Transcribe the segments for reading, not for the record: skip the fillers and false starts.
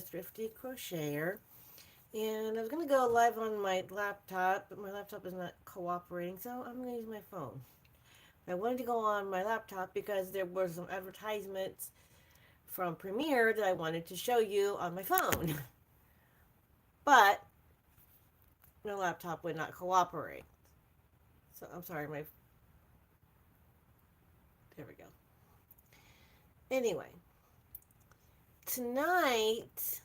is Thrifty Crocheter. And I was going to go live on my laptop, but my laptop is not cooperating, so I'm going to use my phone. I wanted to go on my laptop because there were some advertisements from Premiere that I wanted to show you on my phone. But my laptop would not cooperate. So I'm sorry, there we go. Anyway, tonight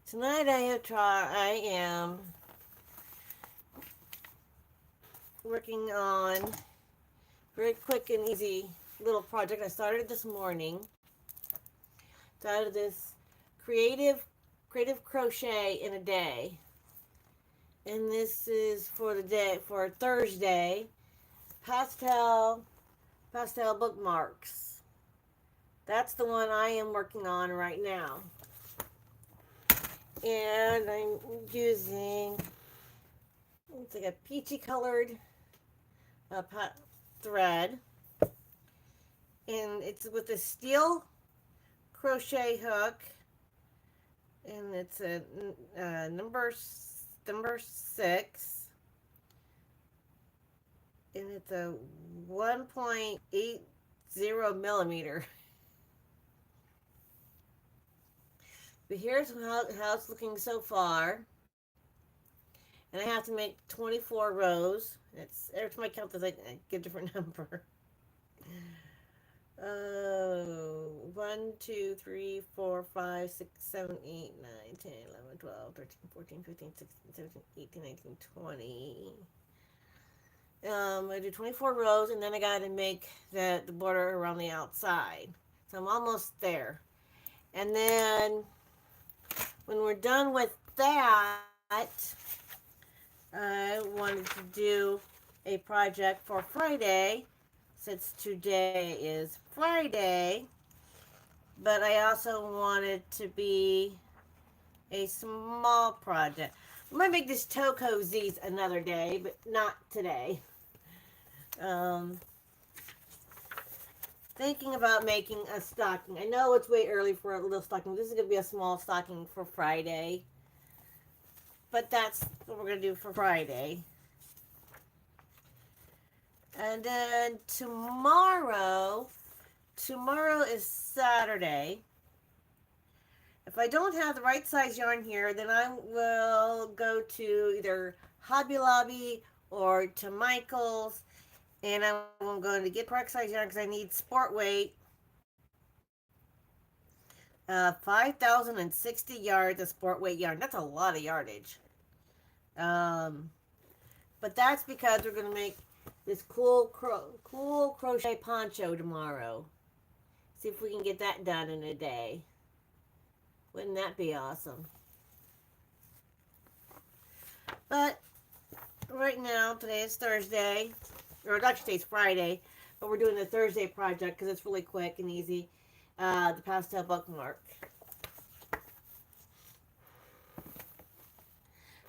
tonight I am working on very quick and easy little project I started this morning. Started this creative crochet in a day. And this is for Thursday. Pastel bookmarks. That's the one I am working on right now. And I'm using, it's like a peachy colored thread. And it's with a steel crochet hook. And it's a number 6. And it's a 1.80 millimeter. But here's how it's looking so far. And I have to make 24 rows. It's every time I count this, I get a different number. 1, 2, 3, 4, 5, 6, 7, 8, 9, 10, 11, 12, 13, 14, 15, 16, 17, 18, 19, 20. I do 24 rows, and then I got to make the border around the outside. So I'm almost there. And then when we're done with that, I wanted to do a project for Friday, since today is Friday. But I also wanted to be a small project. I'm going to make this toe cozies another day, but not today. Thinking about making a stocking. I know it's way early for a little stocking. This is going to be a small stocking for Friday. But that's what we're going to do for Friday. And then tomorrow is Saturday. If I don't have the right size yarn here, then I will go to either Hobby Lobby or to Michael's. And I'm going to get correct size yarn because I need sport weight. 5,060 yards of sport weight yarn. That's a lot of yardage. But that's because we're going to make this cool crochet poncho tomorrow. See if we can get that done in a day. Wouldn't that be awesome? But right now, today is Thursday. Or actually today's Friday. But we're doing the Thursday project because it's really quick and easy. The pastel bookmark.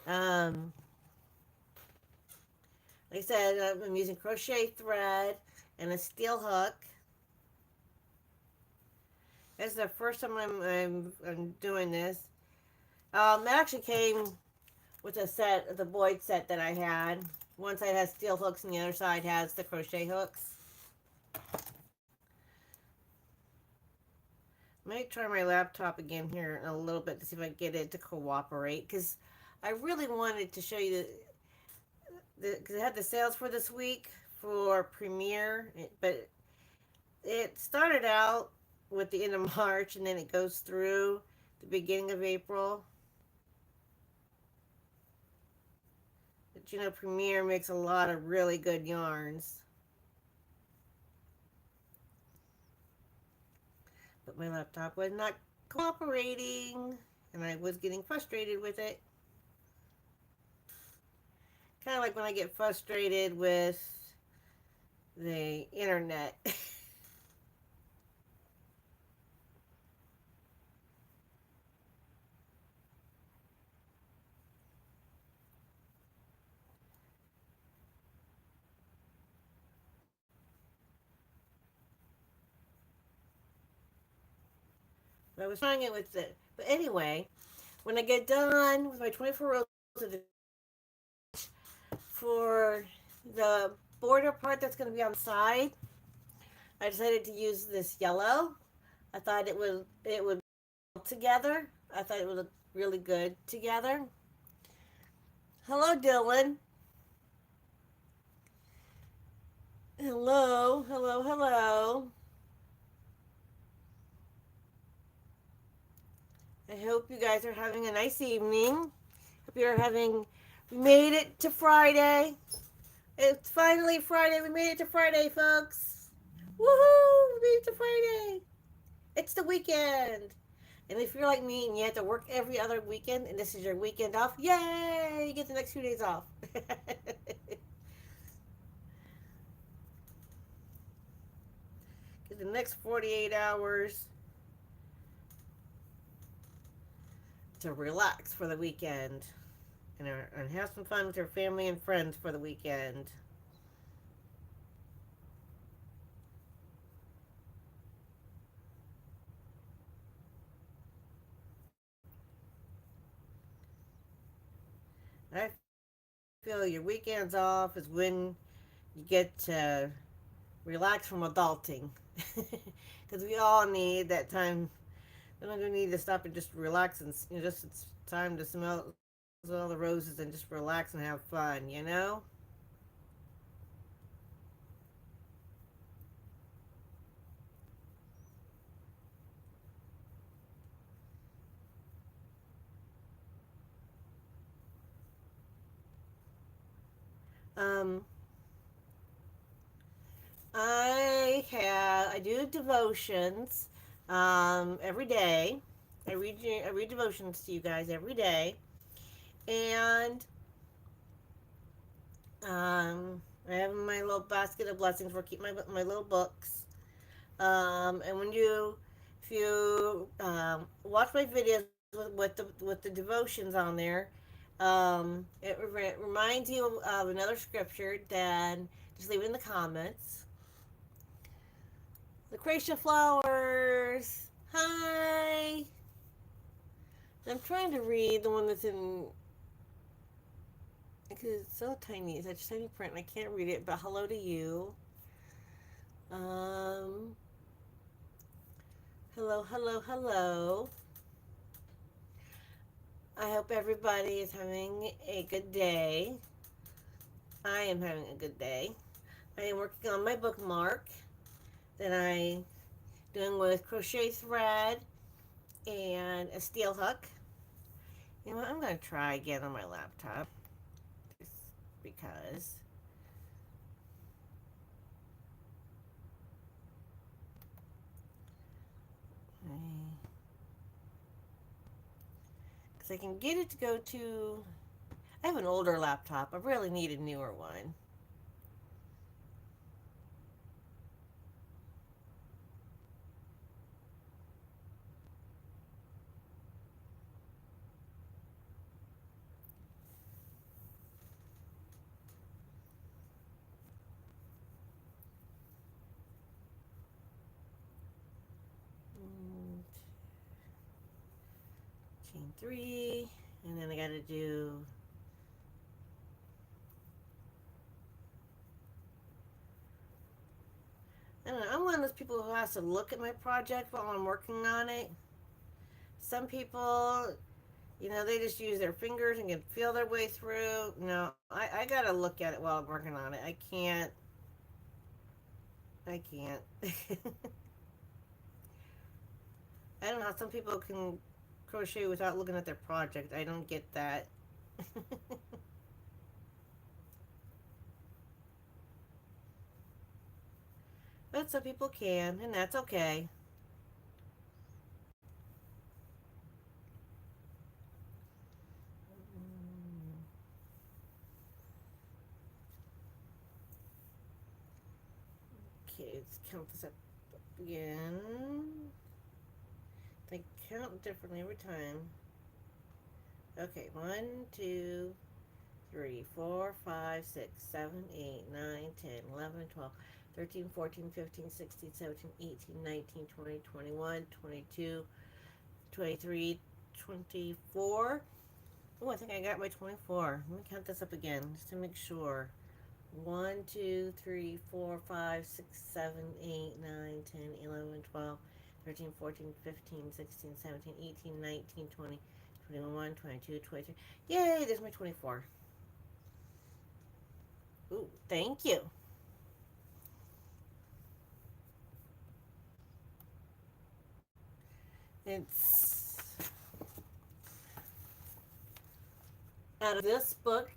Like I said, I'm using crochet thread and a steel hook. This is the first time I'm doing this. It actually came with a set, the Boyd set that I had. One side has steel hooks and the other side has the crochet hooks. I might try my laptop again here in a little bit to see if I can get it to cooperate. Because I really wanted to show you because I had the sales for this week for Premiere. But it started out with the end of March and then it goes through the beginning of April. But you know, Premiere makes a lot of really good yarns. But my laptop was not cooperating and I was getting frustrated with it. Kind of like when I get frustrated with the internet. I was trying it with it. But anyway, when I get done with my 24 rows of the for the border part that's going to be on the side, I decided to use this yellow. I thought it would meld together. I thought it would look really good together. Hello, Dylan. Hello, hello, hello. I hope you guys are having a nice evening. Hope you're having. We made it to Friday. It's finally Friday. We made it to Friday, folks. Woohoo! We made it to Friday. It's the weekend. And if you're like me and you have to work every other weekend and this is your weekend off, yay! You get the next 2 days off. Get the next 48 hours to relax for the weekend and have some fun with your family and friends for the weekend. I feel your weekends off is when you get to relax from adulting. Because we all need that time. We don't need to stop and just relax and just it's time to smell all the roses and just relax and have fun. Um, I do devotions every day. I read devotions to you guys every day, and I have my little basket of blessings where I keep my little books. And if you watch my videos with the devotions on there, it reminds you of another scripture. Then just leave it in the comments. Lucretia Flowers. Hi. I'm trying to read the one that's in because it's so tiny. It's such tiny print. And I can't read it. But hello to you. Um. Hello, hello, hello. I hope everybody is having a good day. I am having a good day. I am working on my bookmark that I doing with crochet thread and a steel hook. You know what? I'm gonna try again on my laptop just because. Because I can get it to go to. I have an older laptop. I really need a newer one. 3, and then I gotta do. I don't know. I'm one of those people who has to look at my project while I'm working on it. Some people, they just use their fingers and can feel their way through. No, I gotta look at it while I'm working on it. I can't. I can't. I don't know how some people can crochet without looking at their project. I don't get that. But some people can, and that's okay. Okay, let's count this up again. They count differently every time. Okay, 1, 2, 3, 4, 5, 6, 7, 8, 9, 10, 11, 12, 13, 14, 15, 16, 17, 18, 19, 20, 21, 22. 23, 24. Oh, I think I got my 24. Let me count this up again just to make sure. 1, 2, 3, 4, 5, 6, 7, 8, 9, 10, 11, 12, 13, 14, 15, 16, 17, 18, 19, 20, 21, 22, 23. Yay, there's my 24. Ooh, thank you. It's out of this book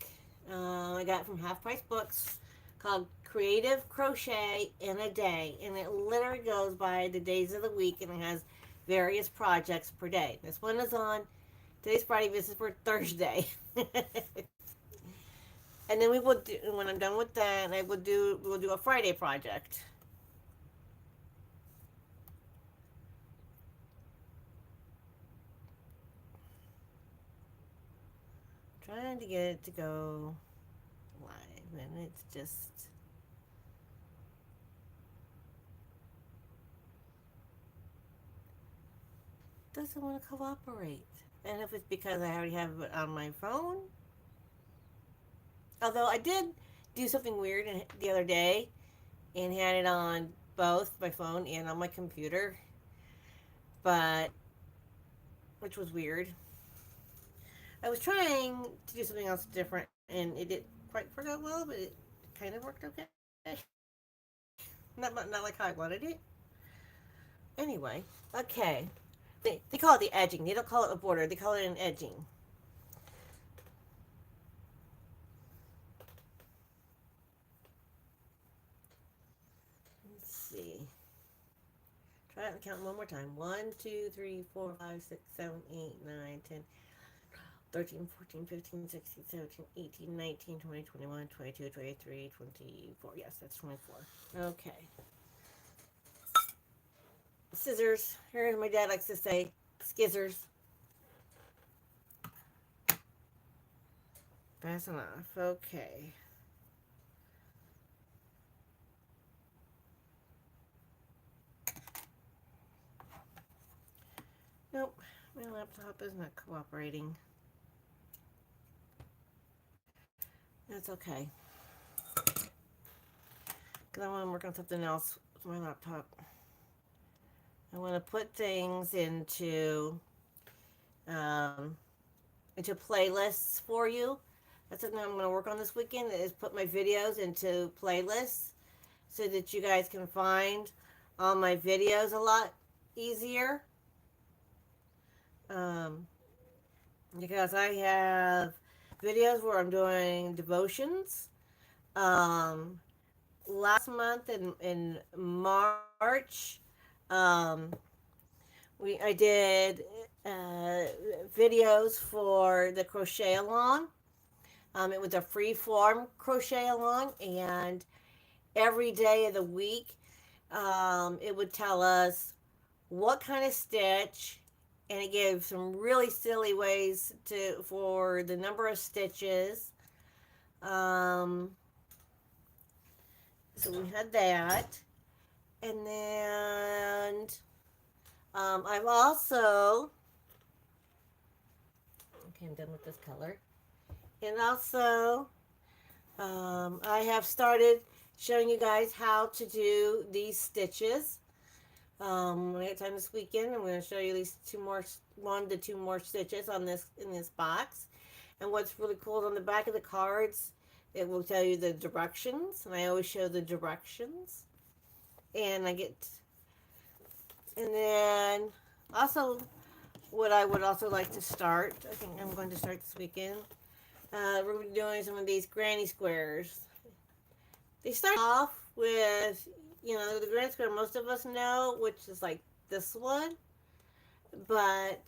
I got from Half Price Books called Creative Crochet in a Day. And it literally goes by the days of the week and it has various projects per day. This one is on today's Friday. This is for Thursday. And then we will do, when I'm done with that, we'll do a Friday project. Trying to get it to go live, and it's just doesn't want to cooperate. And if it's because I already have it on my phone, although I did do something weird the other day and had it on both my phone and on my computer, but which was weird. I was trying to do something else different, and it didn't quite work out well, but it kind of worked okay. Not like how I wanted it. Anyway, okay. They call it the edging. They don't call it a border. They call it an edging. Let's see. Try it and count one more time. 1, 2, 3, 4, 5, 6, 7, 8, 9, 10, 13, 14, 15, 16, 17, 18, 19, 20, 21, 22, 23, 24. Yes, that's 24. Okay. Scissors. Here, my dad likes to say, skizzers. Fasten off. Okay. Nope. My laptop is not cooperating. That's okay. Because I want to work on something else with my laptop. I want to put things um, into playlists for you. That's something I'm going to work on this weekend is put my videos into playlists so that you guys can find all my videos a lot easier. Um, because I have videos where I'm doing devotions. Um, Last month in March, um, I did videos for the crochet along. It was a free form crochet along, and every day of the week, it would tell us what kind of stitch, and it gave some really silly ways for the number of stitches. Um, so we had that, and then I've also okay, I'm done with this color, and also I have started showing you guys how to do these stitches. When I get time this weekend, I'm going to show you these 1 to 2 more stitches on this in this box. And what's really cool is on the back of the cards, it will tell you the directions, and I always show the directions. And and then also, what I would also like to start, I think I'm going to start this weekend. We're going to be doing some of these granny squares. They start off with, the granny square most of us know, which is like this one. But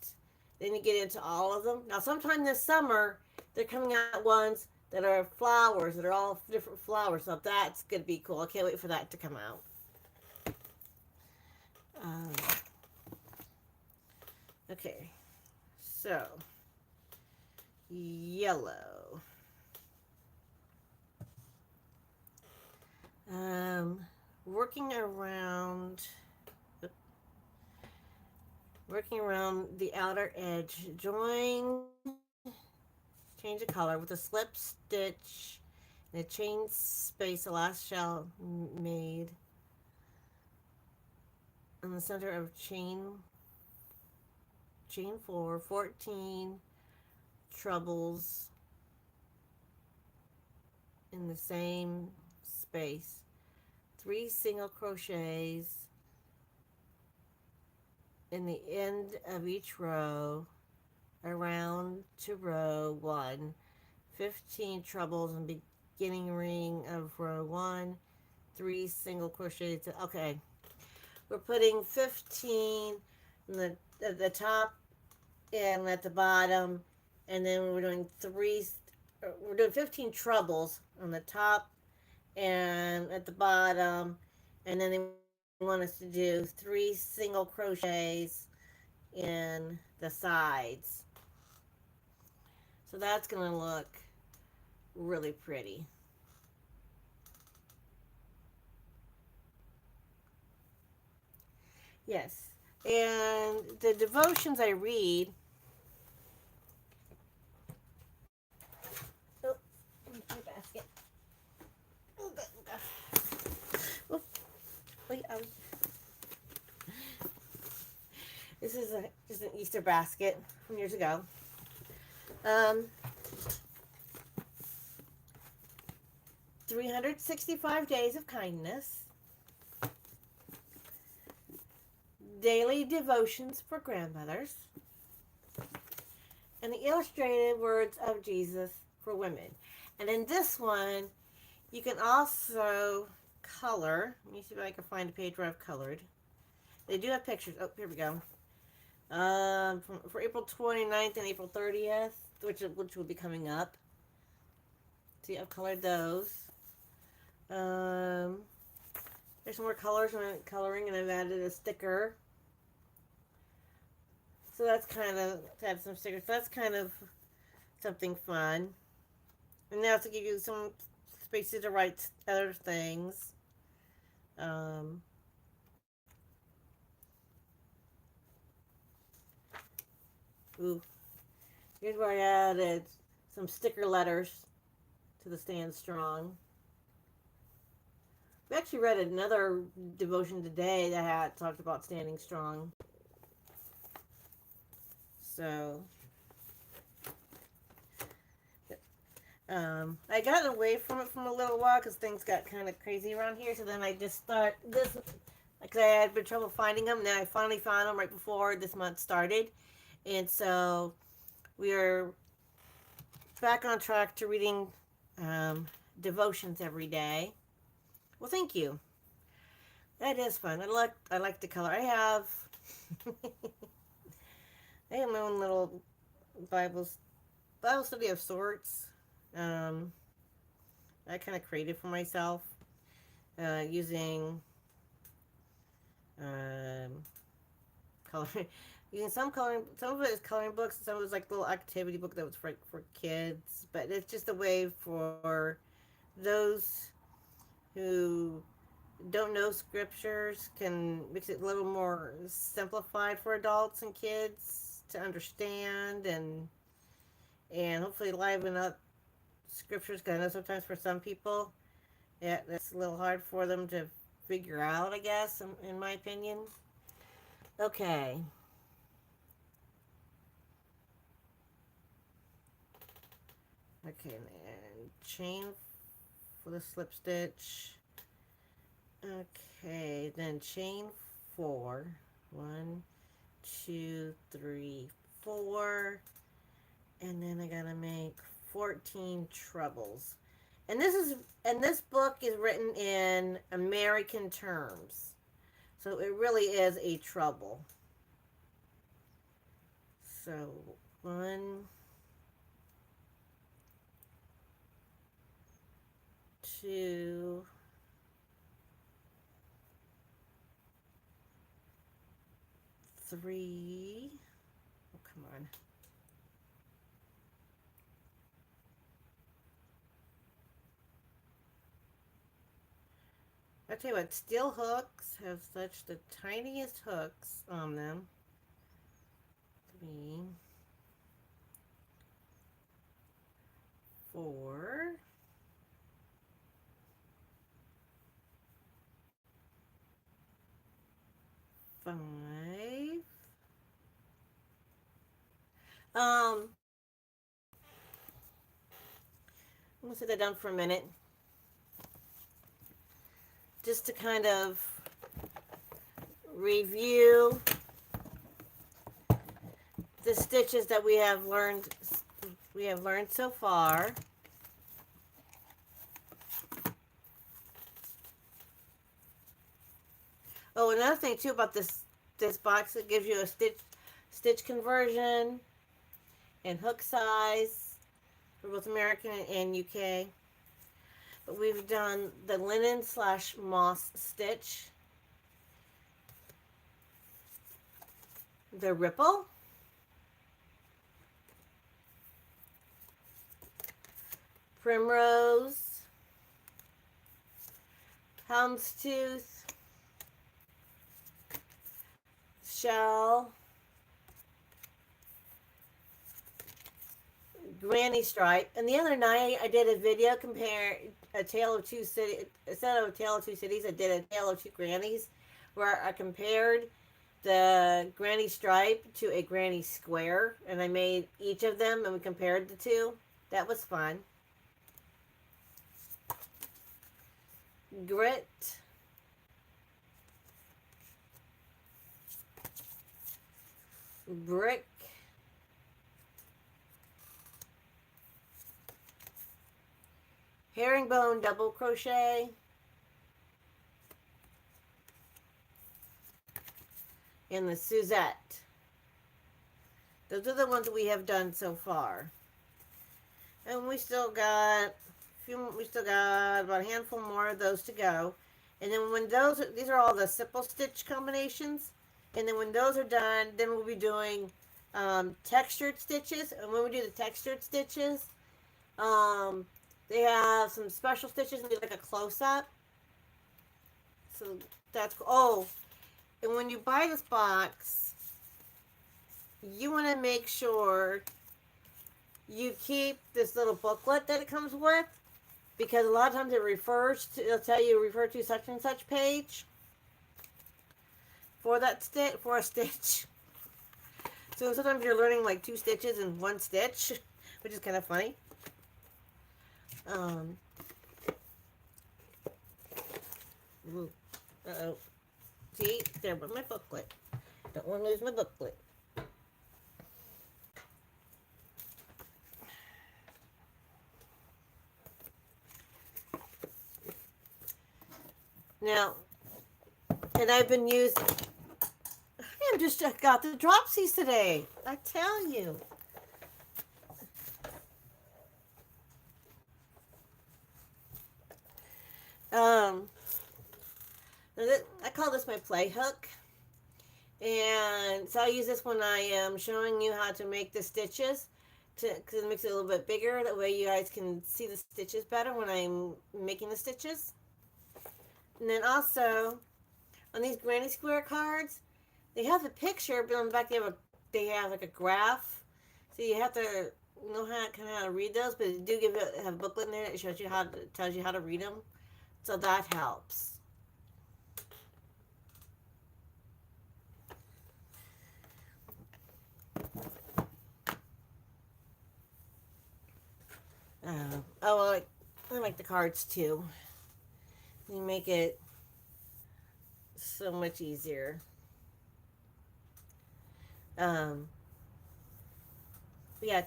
then you get into all of them. Now, sometime this summer, they're coming out ones that are flowers, that are all different flowers. So that's going to be cool. I can't wait for that to come out. Okay, so yellow. Working around working around the outer edge. Join, change the color with a slip stitch and a chain space, a last shell made in the center of chain 4, 14 trebles in the same space, 3 single crochets in the end of each row around to row 1, 15 trebles in beginning ring of row 1, 3 single crochets. Okay, we're putting 15 in at the top and at the bottom, and then we're doing 15 trebles on the top and at the bottom, and then they want us to do 3 single crochets in the sides. So that's going to look really pretty. Yes. And the devotions I read. Oh, my basket. Oh, oh, wait, this is just an Easter basket from years ago. Um, 365 Days of Kindness, Daily Devotions for Grandmothers, and the Illustrated Words of Jesus for Women. And in this one, you can also color. Let me see if I can find a page where I've colored. They do have pictures. Oh, here we go. For April 29th and April 30th, which will be coming up. See, I've colored those. There's some more colors when I'm coloring, and I've added a sticker. So that's kind of, to add some stickers. So that's kind of something fun. And they also give you some spaces to write other things. Um, ooh, here's where I added some sticker letters to the Stand Strong. We actually read another devotion today that had talked about standing strong. So, I got away from it for a little while because things got kind of crazy around here. So then I just thought this, because I had been trouble finding them. Then I finally found them right before this month started, and so we are back on track to reading devotions every day. Well, thank you. That is fun. I like the color. I have I have my own little Bible study of sorts. Um, I kind of created for myself using um, color. Using some of it is coloring books, some of it is like little activity book that was for kids. But it's just a way for those who don't know scriptures, can makes it a little more simplified for adults and kids to understand, and hopefully liven up scriptures, because I know sometimes for some people, yeah, that's a little hard for them to figure out, I guess, in my opinion. Okay. Okay, and chain for the slip stitch. Okay, then chain 4. 1, 2, 3, 4. And then I gotta make 14 trebles. And this book is written in American terms. So it really is a treble. So 1, 2, 3. Oh, come on. I tell you what, steel hooks have such the tiniest hooks on them. 3, 4, 5. I'm gonna set that down for a minute, just to kind of review the stitches that we have learned so far. Oh, another thing too about this box, it gives you a stitch conversion and hook size for both American and UK. But we've done the linen / moss stitch, the ripple, primrose, houndstooth, shell, granny stripe. And the other night I did a video compare a tale of two cities. Instead of a tale of two cities, I did a tale of two grannies, where I compared the granny stripe to a granny square, and I made each of them and we compared the two. That was fun. Grit, brick, herringbone double crochet, and the Suzette. Those are the ones that we have done so far. And we still got about a handful more of those to go. And then when these are all the simple stitch combinations. And then when those are done, then we'll be doing textured stitches. And when we do the textured stitches, they have some special stitches and do like a close-up. So that's cool. Oh, and when you buy this box, you want to make sure you keep this little booklet that it comes with, because a lot of times it'll tell you refer to such and such page for that for a stitch. So sometimes you're learning like 2 stitches in 1 stitch, which is kind of funny. Uh-oh. See, there went my booklet. Don't want to lose my booklet. Now, and I've been using, I just got the dropsies today. I tell you. I call this my play hook. And so I use this when I am showing you how to make the stitches, because it makes it a little bit bigger. That way you guys can see the stitches better when I'm making the stitches. And then also, on these granny square cards, they have the picture, but on the back they have like a graph. So you have to know how to read those, but they do have a booklet in there that tells you how to read them. So that helps. I like the cards too. You make it so much easier. Yeah,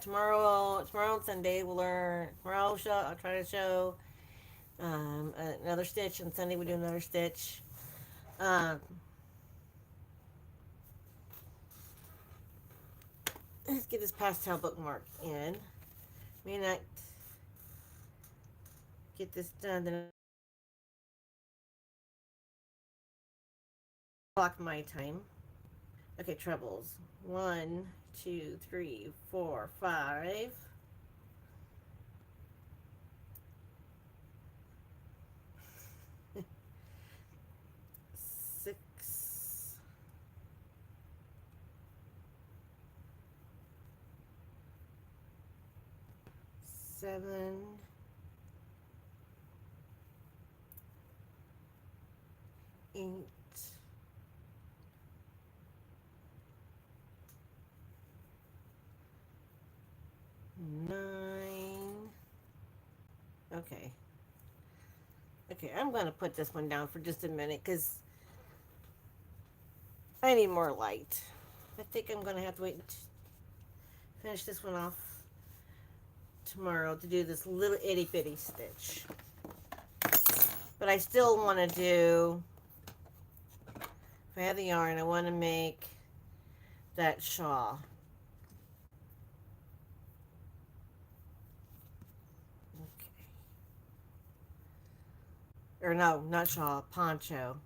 tomorrow and Sunday we'll learn. Tomorrow I'll try to show another stitch, and Sunday we do another stitch. Let's get this pastel bookmark in. May not get this done, then block my time. Okay, trebles. 1, 2, 3, 4, 5. 6. 7, 8, 9. Okay. Okay, I'm going to put this one down for just a minute because I need more light. I think I'm going to have to wait to finish this one off tomorrow to do this little itty bitty stitch. But I still want to do, if I have the yarn, I want to make that shawl. Okay. Or no, not shawl, poncho.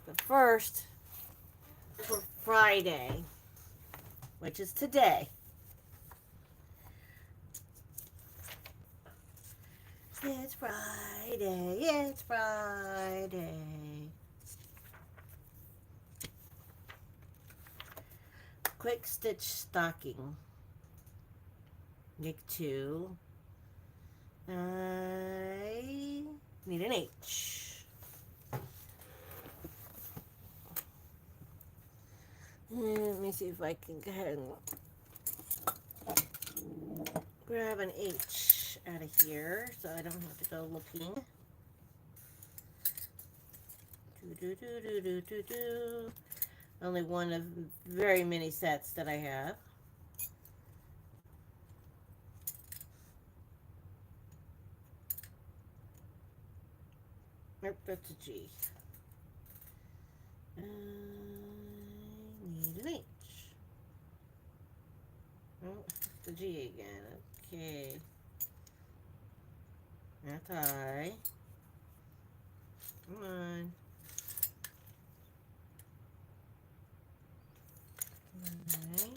But first, for Friday, which is today, it's Friday, it's Friday. Quick stitch stocking. Make 2. I need an H. Let me see if I can go ahead and grab an H out of here so I don't have to go looking. Only one of very many sets that I have. Nope, that's a G. I need an H. Oh, the G again. Okay. That's I. Come on. Okay.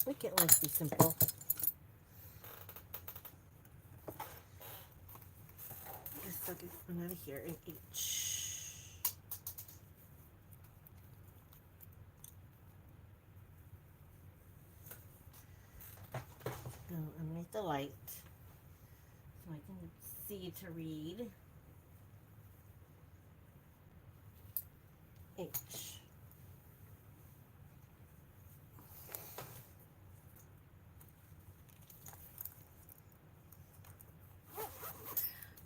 We can't let be simple. Guess I'll get one out of here, an H. Go underneath the light so I can see to read. H.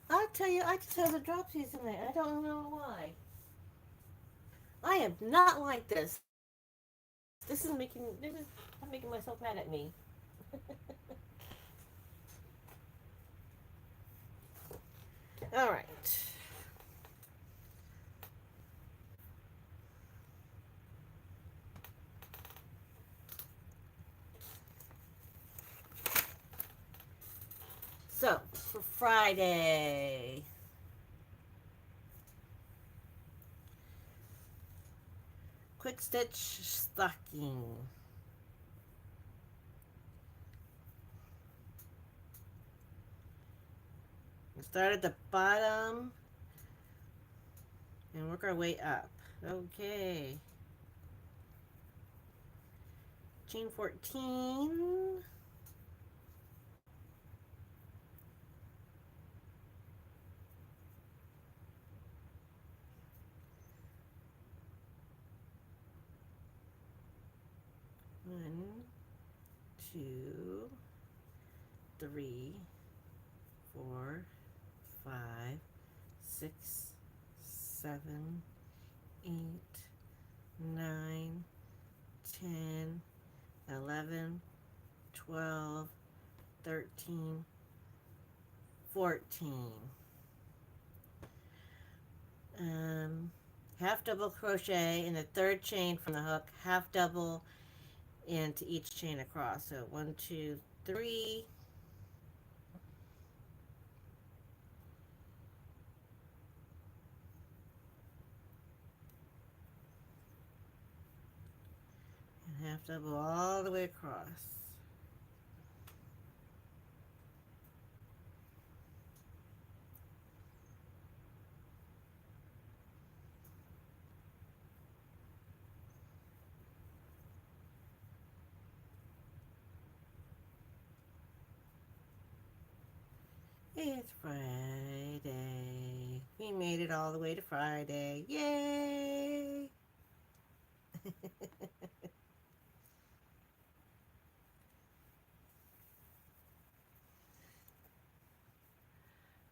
I tell you, I just have a dropsies in there. I don't know why. I am not like this. I'm making myself mad at me. All right. So, for Friday, quick stitch stocking. We start at the bottom and work our way up. Okay. Chain 14. One, 2, 3, 4, 5, 6, 7, 8, 9, 10, 11, 12, 13, 14. Half double crochet in the third chain from the hook, half double into each chain across. So 1, 2, 3. And half double all the way across. It's Friday. We made it all the way to Friday. Yay!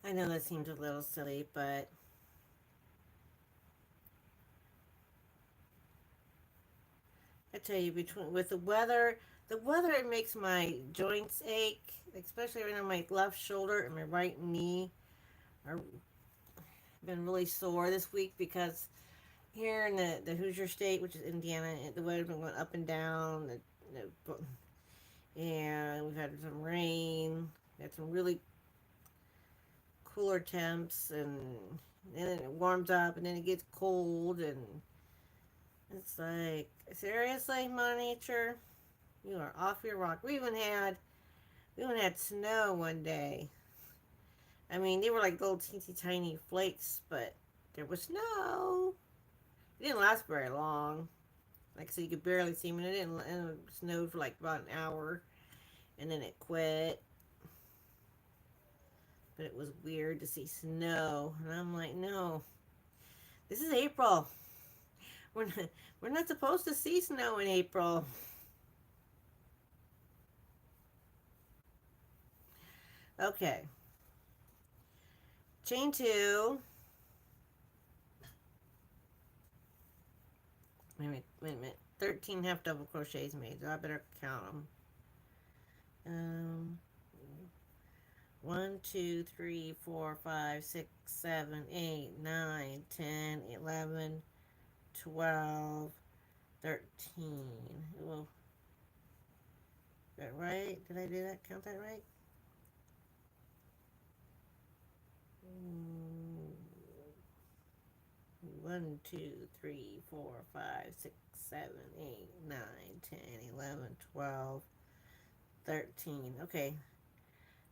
I know that seems a little silly, but I tell you, between with the weather it makes my joints ache, especially right on my left shoulder and my right knee are been really sore this week because here in the Hoosier State, which is Indiana, the weather's been going up and down. And we've had some rain. We had some really cooler temps, and then it warms up, and then it gets cold, and it's like, seriously, Mother Nature, you are off your rock. We even had snow one day. I mean, they were like little teensy tiny flakes, but there was snow. It didn't last very long. Like I said, you could barely see them, and it snowed for like about an hour, and then it quit. But it was weird to see snow, and I'm like, no, this is April. We're not, we're not supposed to see snow in April. Okay, chain two. Wait a minute. 13 half double crochets made, so I better count them. Um, 1, 2, 3, 4, 5, 6, 7, 8, 9, 10, 11, 12, 13. Well, that right? Did I do that? Count that right? Mm, 1, 2, 3, 4, 5, 6, 7, 8, 9, 10, 11, 12, 13. Okay,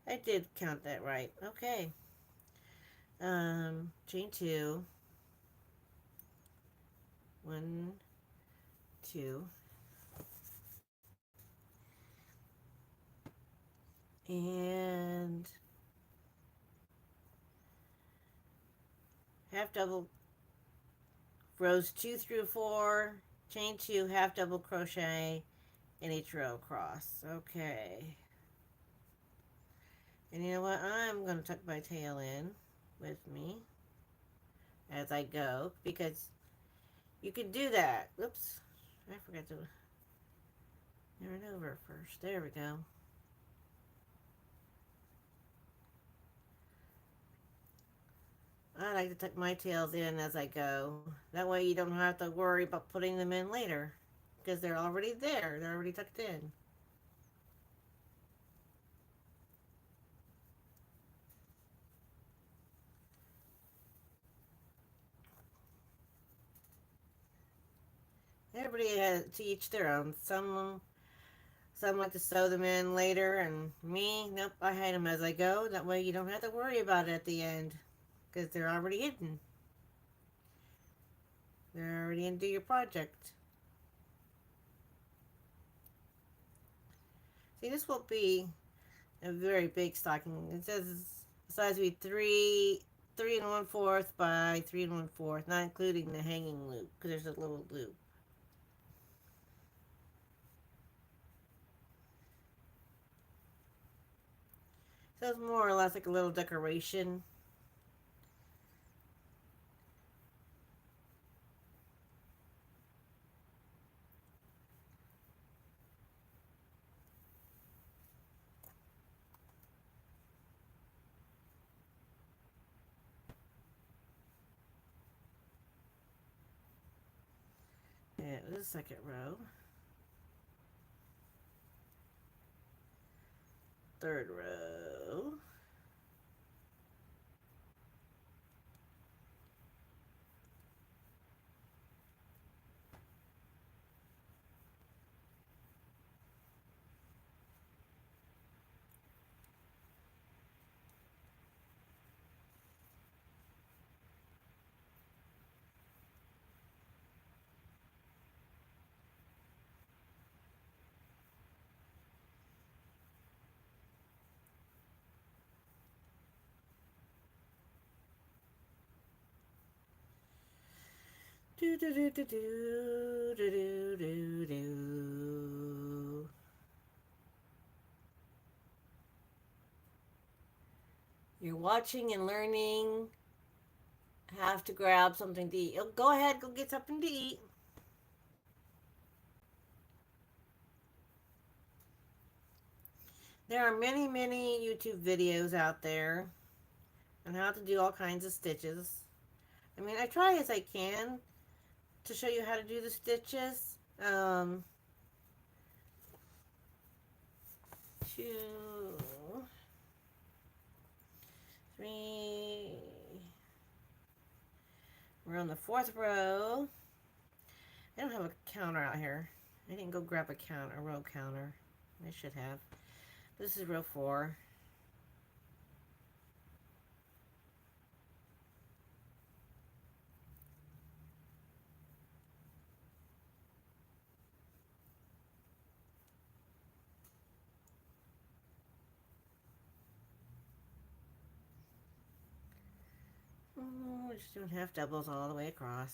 I did count that right. Okay. Chain two. 1, 2, and half double rows 2 through 4, chain 2, half double crochet in each row across. Okay. And you know what? I'm going to tuck my tail in with me as I go because you can do that. Oops. I forgot to yarn over first. There we go. I like to tuck my tails in as I go. That way you don't have to worry about putting them in later because they're already there. They're already tucked in. Everybody has to each their own. Some like to sew them in later, and me, nope, I hide them as I go. That way you don't have to worry about it at the end because they're already hidden. They're already into your project. See, this will be a very big stocking. It says the size will be three and 1/4 by 3 and 1/4, not including the hanging loop because there's a little loop. So it's more or less like a little decoration. Yeah, the second row, third row. Do do do do do do do do do. You're watching and learning. Have to grab something to eat. Oh, go ahead, go get something to eat. There are many, many YouTube videos out there on how to do all kinds of stitches. I mean, I try as I can to show you how to do the stitches. Two, three. We're on the fourth row. I don't have a counter out here. I didn't go grab a row counter. I should have. This is row 4. We're just doing half doubles all the way across.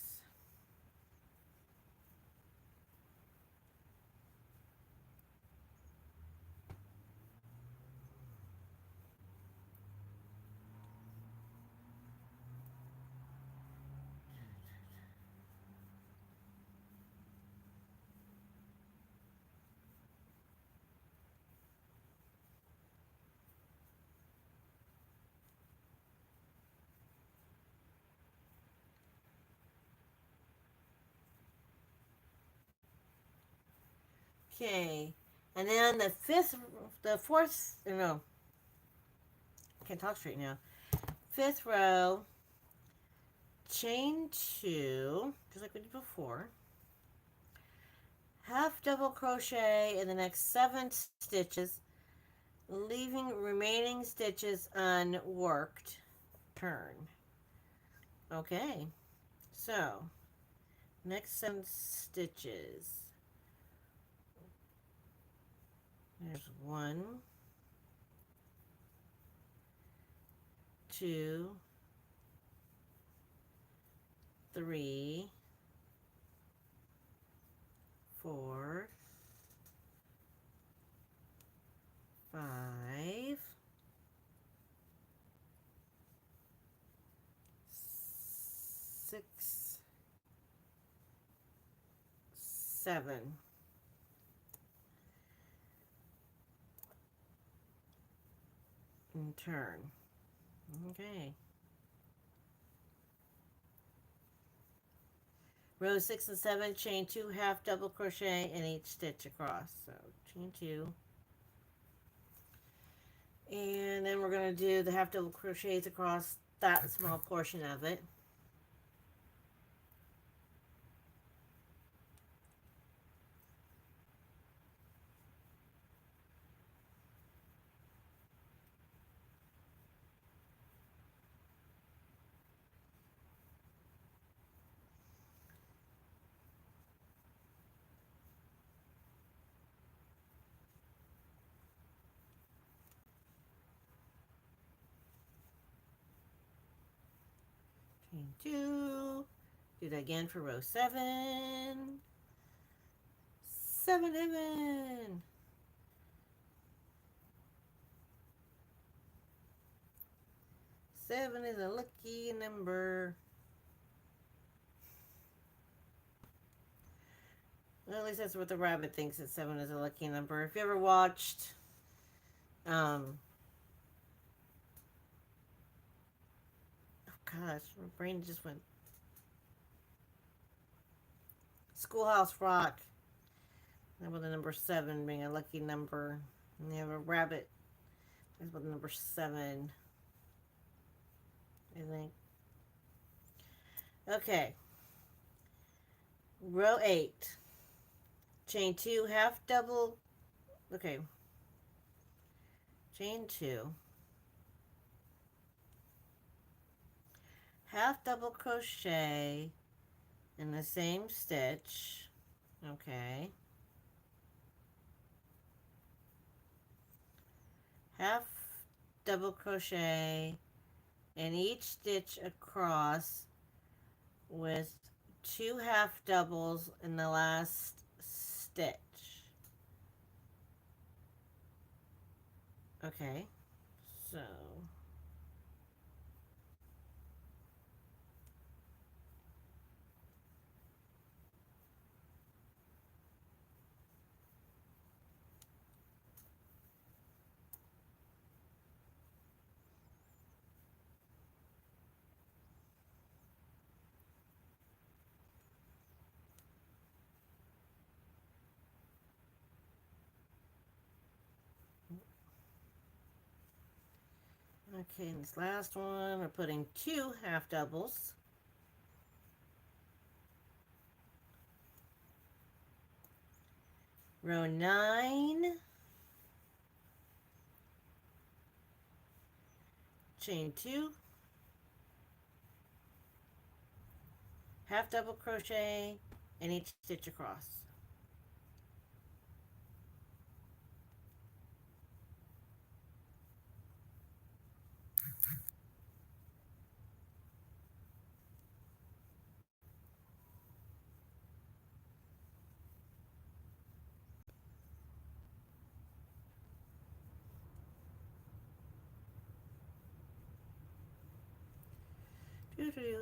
Okay, and then the fourth, no, I can't talk straight now. Fifth row, chain 2, just like we did before. Half double crochet in the next 7 stitches, leaving remaining stitches unworked. Turn. Okay, so next 7 stitches. There's 1, 2, 3, 4, 5, 6, 7. And turn. Okay. Row 6 and 7, chain 2, half double crochet in each stitch across. So chain 2. And then we're going to do the half double crochets across that small portion of it. Chain 2. Do that again for row 7. 7 heaven. 7 is a lucky number. Well, at least that's what the rabbit thinks, that 7 is a lucky number. If you ever watched oh gosh, my brain just went. Schoolhouse Rock. That was the number 7 being a lucky number. And they have a rabbit. That's what the number 7, I think. Okay. Row 8. Chain 2, half double. Okay. Chain 2. Half double crochet in the same stitch. Okay. Half double crochet in each stitch across with two half doubles in the last stitch. Okay, so okay, in this last one, we're putting two half doubles. Row 9, chain 2, half double crochet in each stitch across.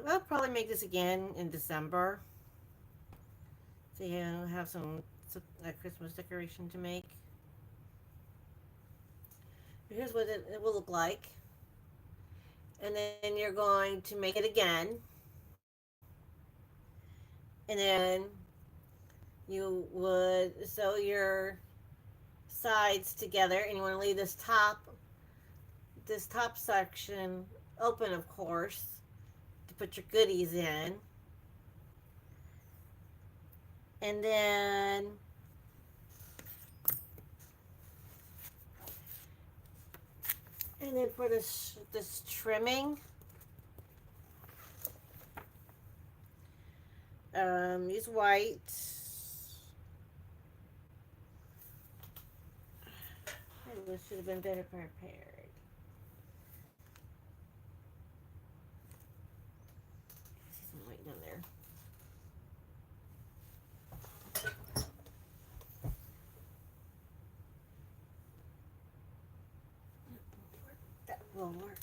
I'll probably make this again in December. So yeah, have some a Christmas decoration to make. Here's what it will look like. And then you're going to make it again. And then you would sew your sides together, and you want to leave this top section open, of course, to put your goodies in. And then for this trimming, use white. I should have been better prepared. See some white down there. That will work.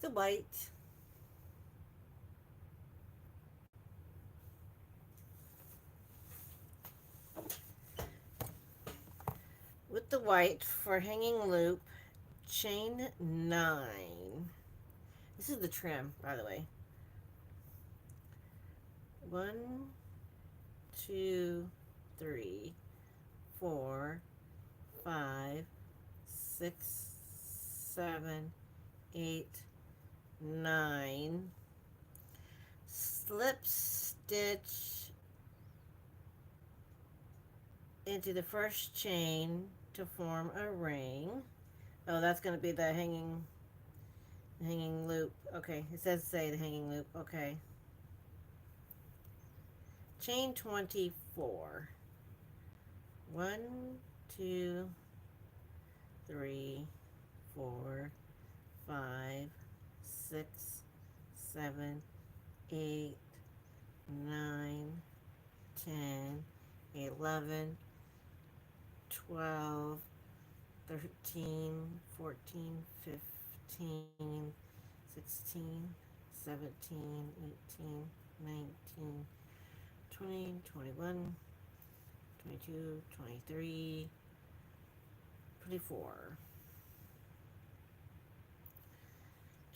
The white. With the white for hanging loop, chain 9. This is the trim, by the way. 1, 2, 3, 4, 5, 6, 7, 8, 9. Slip stitch into the first chain to form a ring. Oh, that's going to be the hanging loop. Okay, it says say the hanging loop. Okay. Chain 24. 1, 2, 3, 4, 5, 6, 7, 8, 9, 10, 11, 12, 13, 14, 15, 16, 17, 18, 19, 20, 21, 22, 23, 24.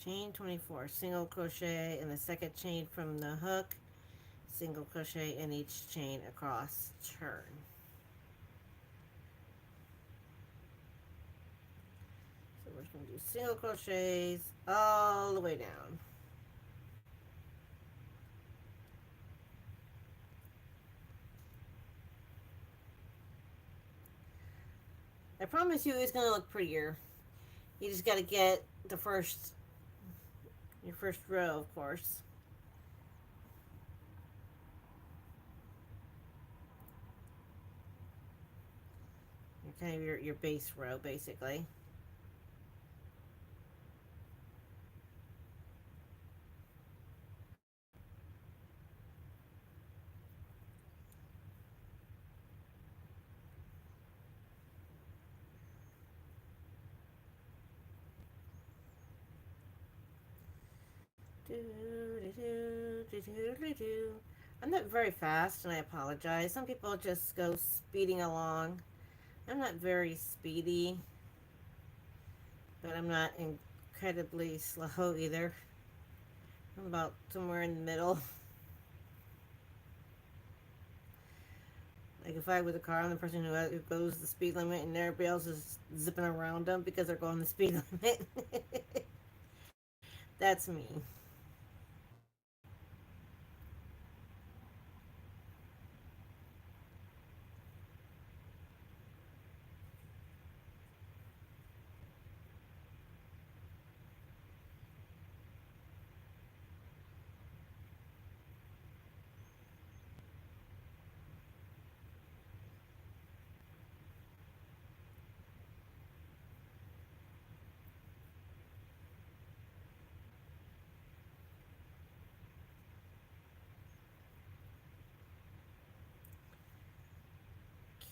Chain 24, single crochet in the second chain from the hook, single crochet in each chain across, turn. So we're just going to do single crochets all the way down. I promise you it's going to look prettier You just got to get the first, your first row, of course. Your kind of your base row, basically. Do, do, do, do, do, do, do. I'm not very fast, and I apologize. Some people just go speeding along. I'm not very speedy, but I'm not incredibly slow either. I'm about somewhere in the middle. Like if I was a car, I'm the person who goes the speed limit, and everybody else is zipping around them because they're going the speed limit. That's me.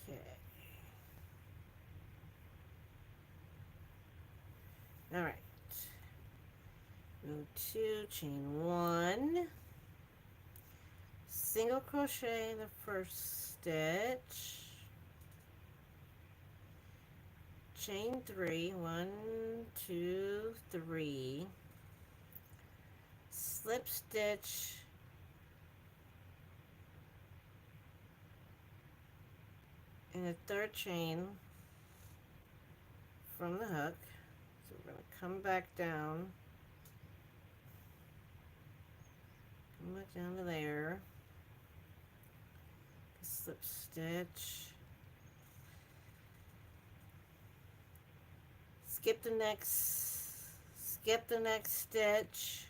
Okay. All right. Row 2, chain 1, single crochet in the first stitch, chain 3, 1, 2, 3, slip stitch in the third chain from the hook. So we're going to come back down, come back down to there, slip stitch, skip the next stitch,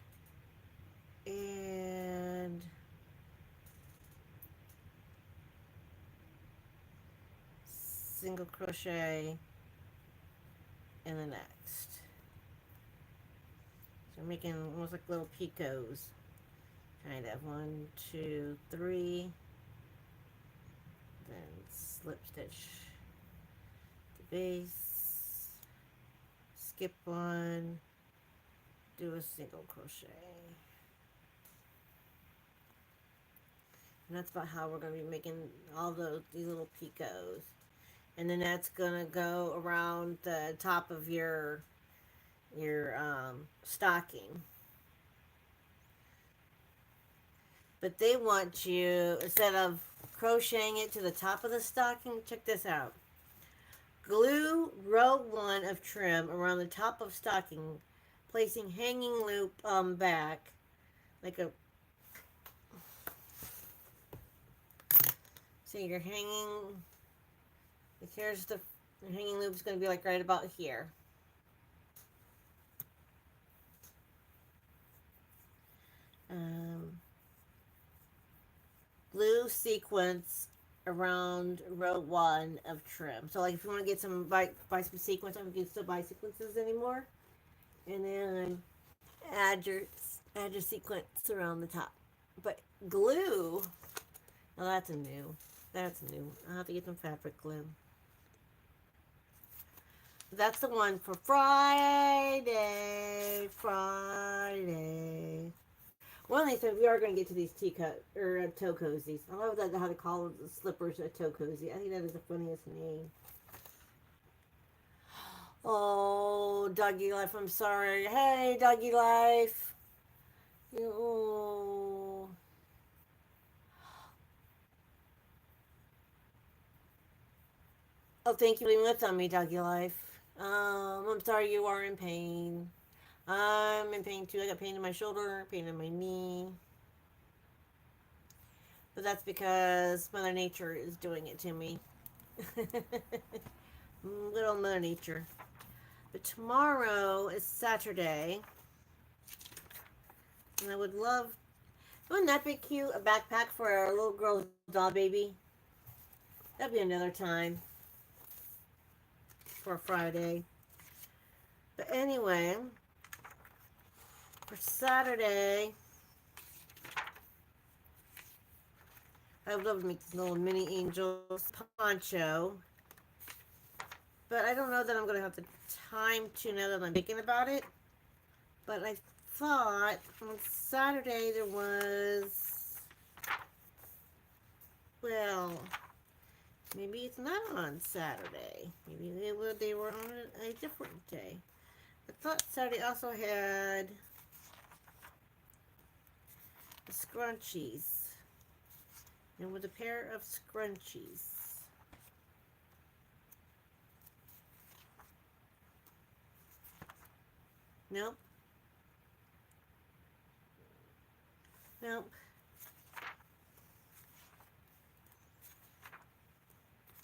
and single crochet in the next. So making almost like little picots, kind of 1, 2, 3, then slip stitch the base, skip one, do a single crochet. And that's about how we're going to be making all these little picots. And then that's going to go around the top of your stocking. But they want you, instead of crocheting it to the top of the stocking, check this out. Glue row 1 of trim around the top of stocking, placing hanging loop back, like a, so you're hanging, here's the hanging loop is going to be like right about here. Glue sequence around row 1 of trim. So like if you want to get some bicycle sequence, I don't get some bisequences anymore. And then add your sequence around the top. But glue, oh that's a new. That's new. I'll have to get some fabric glue. That's the one for Friday. Friday. Well, they said we are going to get to these toe cozies. I love that how they call the slippers a toe cozy. I think that is the funniest name. Oh, Doggy Life, I'm sorry. Hey, Doggy Life. Oh. Oh, thank you for being with on me, Doggy Life. I'm sorry you are in pain. I'm in pain too. I got pain in my shoulder, pain in my knee. But that's because Mother Nature is doing it to me. Little Mother Nature. But tomorrow is Saturday, and I would love. Wouldn't that be cute? A backpack for our little girl's doll baby. That'd be another time for a Friday. But anyway, for Saturday, I would love to make this little mini angels poncho. But I don't know that I'm going to have the time to now that I'm thinking about it. But I thought on Saturday there was, well, maybe it's not on Saturday. Maybe they were on a different day. I thought Saturday also had the scrunchies. And with a pair of scrunchies. Nope. Nope.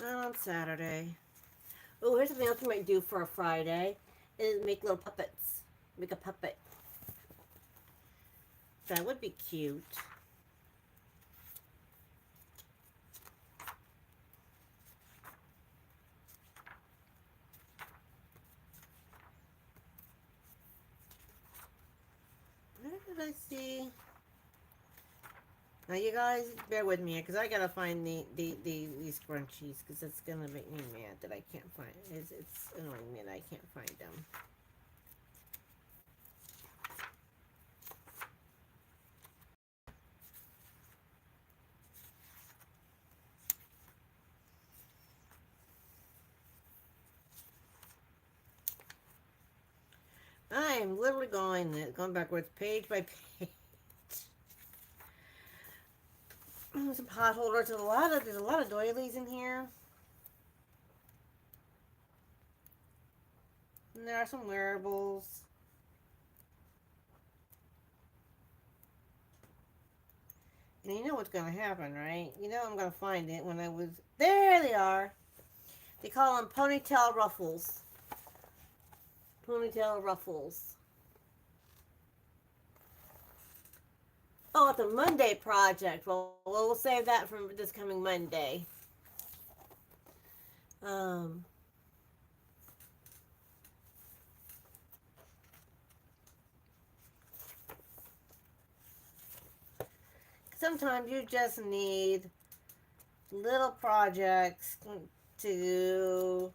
Not on Saturday. Oh, here's something else we might do for a Friday. Is make little puppets. Make a puppet. That would be cute. Where did I see? Now you guys bear with me because I gotta find these scrunchies because it's gonna make me mad that I can't find. It's annoying me that I can't find them. I'm literally going backwards page by page. Some pot holders. There's a lot of doilies in here. And there are some wearables. And you know what's gonna happen, right? You know I'm gonna find it when I was there. They are. They call them ponytail ruffles. Ponytail ruffles. Oh, it's a Monday project. Well, we'll save that for this coming Monday. Um, Sometimes you just need little projects to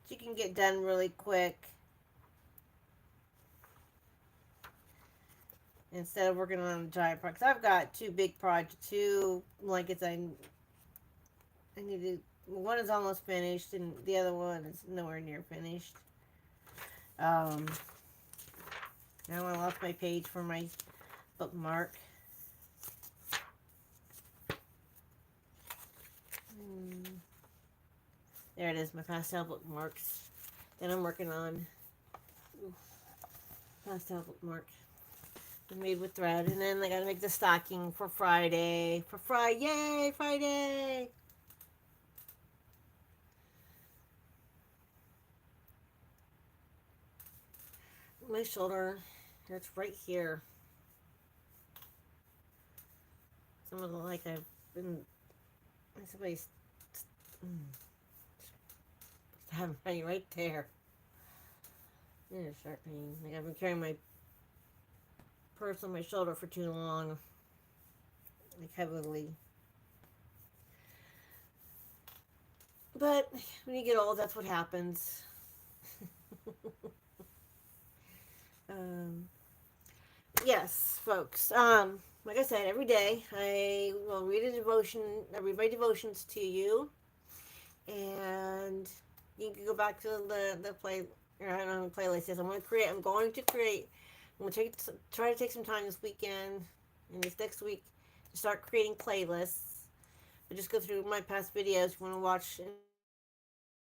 you can get done really quick instead of working on a giant project. I've got two big projects, two blankets I need to. One is almost finished, and the other one is nowhere near finished. Um, Now I lost my page for my bookmark. There it is, my pastel bookmarks that I'm working on. Oof. Pastel bookmark. Made with thread, and then I gotta make the stocking for Friday. For Friday, yay, Friday! My shoulder, it's right here. Some of the like I've been. Somebody's having right there. Yeah, sharp pain. Like I've been carrying my purse on my shoulder for too long, like heavily. But when you get old, that's what happens. um, yes, folks. Like I said, every day I will read a devotion. I read my devotions to you, and you can go back to the play. Or I don't know the playlist is. I'm going to create. I'm going to create. I'm going to try to take some time this weekend and this next week to start creating playlists. But just go through my past videos. If you want to watch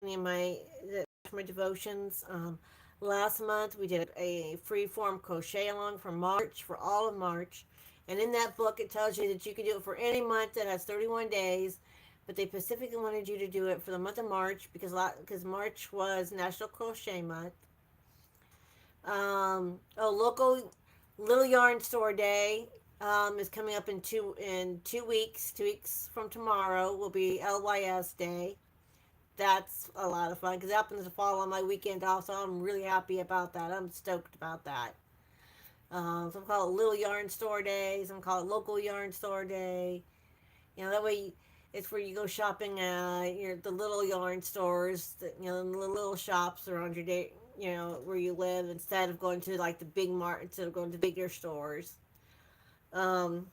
any of my devotions. Last month we did a free form crochet along for March, for all of March. And in that book, it tells you that you can do it for any month that has 31 days. but they specifically wanted you to do it for the month of March because March was National Crochet Month. A local little yarn store day is coming up in 2 weeks. 2 weeks from tomorrow will be LYS Day. That's a lot of fun because it happens to fall on my weekend off, so I'm really happy about that. I'm stoked about that. Some call it Little Yarn Store Day. Some call it Local Yarn Store Day. That way it's where you go shopping at the little yarn stores, the little shops around your day, where you live instead of going to like the big mart, instead of going to bigger stores. Um,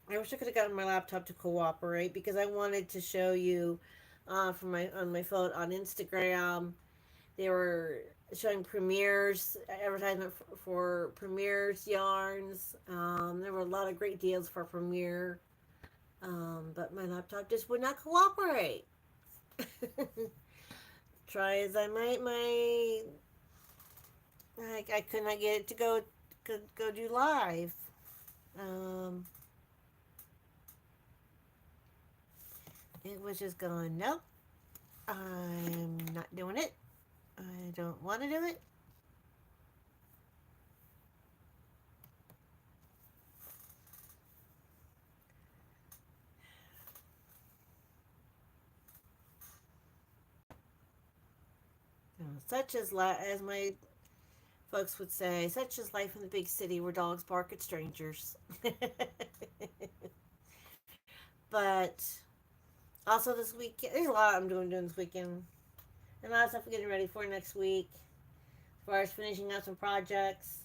I wish I could have gotten my laptop to cooperate because I wanted to show you from my on my phone on Instagram. They were showing premieres advertisement for premieres yarns. There were a lot of great deals for premiere, but my laptop just would not cooperate. Try as I might, I could not get it to go do live. Um, it was just going, nope, I'm not doing it. I don't want to do it. Such as my folks would say, such is life in the big city where dogs bark at strangers. But also this weekend, there's a lot I'm doing this weekend, and a lot of stuff I'm getting ready for next week. As far as finishing out some projects,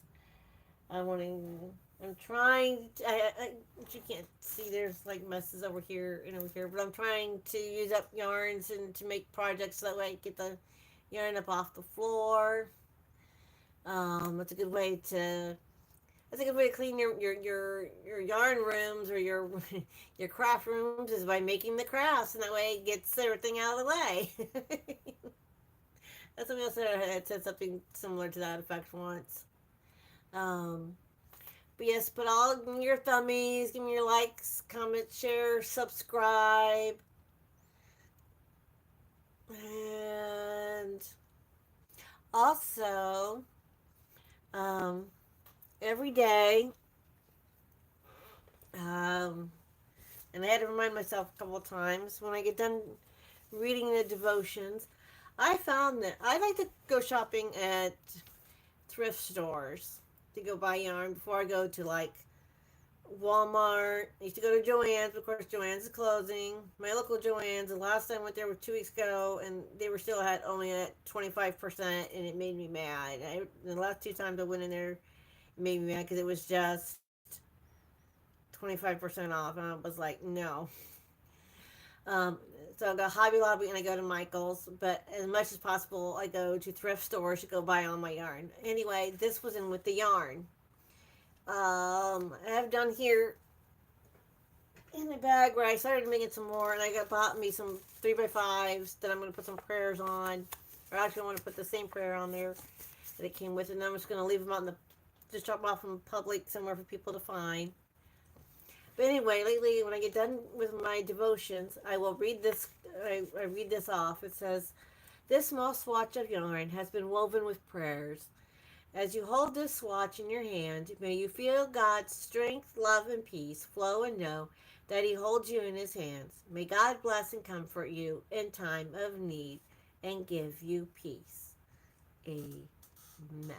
I want to. I'm trying. You can't see there's like messes over here and over here, but I'm trying to use up yarns and to make projects so that way I get the yarn up off the floor. That's a good way to. That's a good way to clean your yarn rooms or your your craft rooms is by making the crafts, and that way it gets everything out of the way. That's something else that I had said something similar to that effect once. Um, but yes, put all your thummies, give me your likes, comment, share, subscribe, and also um, every day. Um, and I had to remind myself a couple of times when I get done reading the devotions. I found that I like to go shopping at thrift stores to go buy yarn before I go to like Walmart. I used to go to Joann's, but of course Joann's is closing. My local Joann's, the last time I went there was 2 weeks ago, and they were still at only at 25%, and it made me mad. The last two times I went in there, it made me mad because it was just 25% off, and I was like, no. Um, so I go Hobby Lobby and I go to Michael's, but as much as possible, I go to thrift stores to go buy all my yarn. Anyway, this was in with the yarn. I have done here in the bag where I started making some more, and I got bought me some 3x5s that I'm going to put some prayers on. Or actually, I want to put the same prayer on there that it came with, and I'm just going to leave them out in the just drop them off in public somewhere for people to find. But anyway, lately when I get done with my devotions, I will read this. I read this off. It says, "This small swatch of yarn has been woven with prayers. As you hold this swatch in your hand, may you feel God's strength, love, and peace flow and know that He holds you in His hands. May God bless and comfort you in time of need and give you peace. Amen."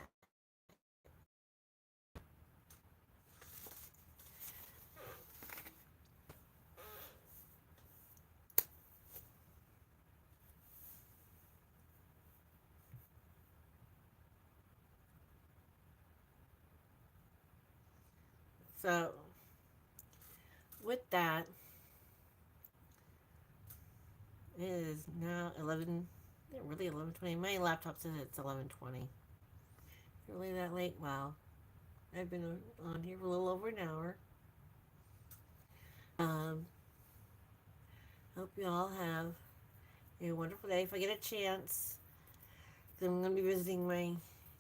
So, with that, it is now 11. Really 11:20. My laptop says it's 11:20. Really that late? Wow. I've been on here for a little over an hour. Um, hope you all have a wonderful day. If I get a chance, I'm going to be visiting my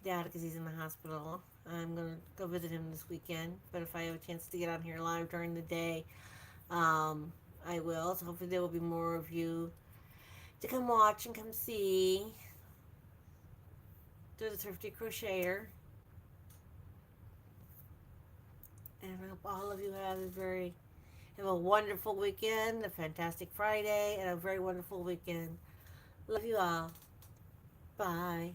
dad because he's in the hospital. I'm going to go visit him this weekend. But if I have a chance to get on here live during the day, um, I will. So hopefully there will be more of you to come watch and come see. To the Thrifty Crocheter. And I hope all of you have a wonderful weekend, a fantastic Friday, and a very wonderful weekend. Love you all. Bye.